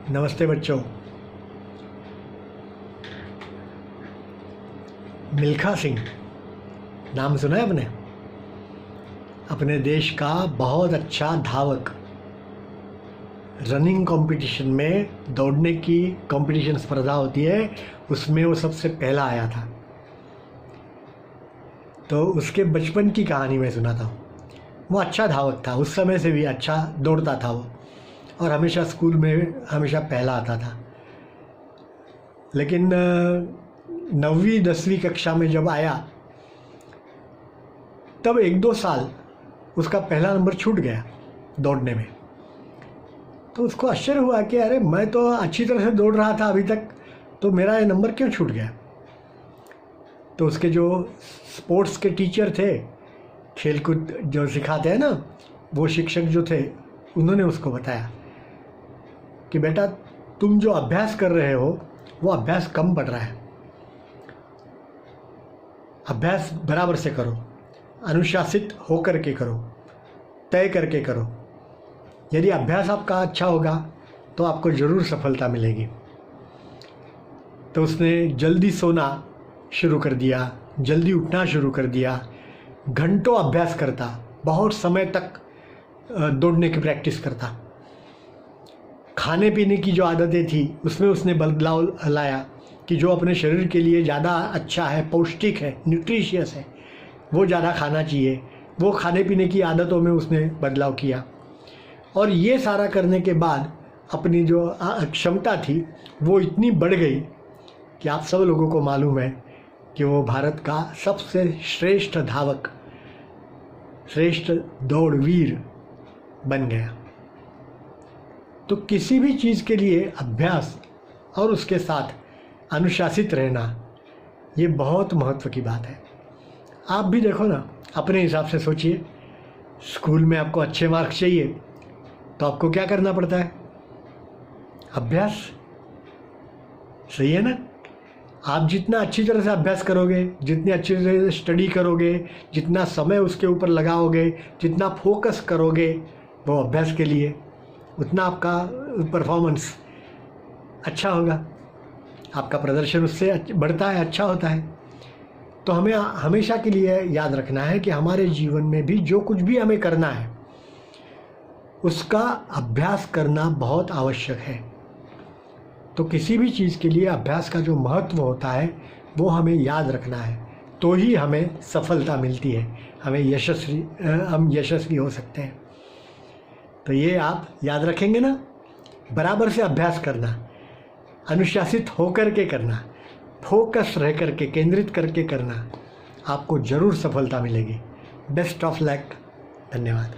नमस्ते बच्चों। मिल्खा सिंह नाम सुना है आपने? अपने देश का बहुत अच्छा धावक। रनिंग कंपटीशन में, दौड़ने की कंपटीशन स्पर्धा होती है, उसमें वो सबसे पहला आया था। तो उसके बचपन की कहानी मैं सुनाता हूँ। वो अच्छा धावक था, उस समय से भी अच्छा दौड़ता था वो, और हमेशा स्कूल में हमेशा पहला आता था। लेकिन 9वीं 10वीं कक्षा में जब आया, तब 1-2 साल उसका पहला नंबर छूट गया दौड़ने में। तो उसको आश्चर्य हुआ कि अरे, मैं तो अच्छी तरह से दौड़ रहा था अभी तक, तो मेरा ये नंबर क्यों छूट गया। तो उसके जो स्पोर्ट्स के टीचर थे, खेलकूद जो सिखाते हैं ना, वो शिक्षक जो थे, उन्होंने उसको बताया कि बेटा, तुम जो अभ्यास कर रहे हो वो अभ्यास कम पड़ रहा है। अभ्यास बराबर से करो, अनुशासित होकर के करो, तय करके करो। यदि अभ्यास आपका अच्छा होगा तो आपको ज़रूर सफलता मिलेगी। तो उसने जल्दी सोना शुरू कर दिया, जल्दी उठना शुरू कर दिया, घंटों अभ्यास करता, बहुत समय तक दौड़ने की प्रैक्टिस करता। खाने पीने की जो आदतें थी उसमें उसने बदलाव लाया कि जो अपने शरीर के लिए ज़्यादा अच्छा है, पौष्टिक है, न्यूट्रिशियस है, वो ज़्यादा खाना चाहिए। वो खाने पीने की आदतों में उसने बदलाव किया। और ये सारा करने के बाद अपनी जो क्षमता थी वो इतनी बढ़ गई कि आप सब लोगों को मालूम है कि वो भारत का सबसे श्रेष्ठ धावक, श्रेष्ठ दौड़वीर बन गया। तो किसी भी चीज़ के लिए अभ्यास और उसके साथ अनुशासित रहना, ये बहुत महत्व की बात है। आप भी देखो ना, अपने हिसाब से सोचिए। स्कूल में आपको अच्छे मार्क्स चाहिए तो आपको क्या करना पड़ता है? अभ्यास। सही है ना? आप जितना अच्छी तरह से अभ्यास करोगे, जितनी अच्छी तरह से स्टडी करोगे, जितना समय उसके ऊपर लगाओगे, जितना फोकस करोगे वो अभ्यास के लिए, उतना आपका परफॉर्मेंस अच्छा होगा, आपका प्रदर्शन उससे बढ़ता है, अच्छा होता है। तो हमें हमेशा के लिए याद रखना है कि हमारे जीवन में भी जो कुछ भी हमें करना है उसका अभ्यास करना बहुत आवश्यक है। तो किसी भी चीज़ के लिए अभ्यास का जो महत्व होता है वो हमें याद रखना है, तो ही हमें सफलता मिलती है, हम यशस्वी हो सकते हैं। तो ये आप याद रखेंगे ना? बराबर से अभ्यास करना, अनुशासित होकर के करना, फोकस रह करके, केंद्रित करके करना, आपको ज़रूर सफलता मिलेगी। Best of luck. धन्यवाद।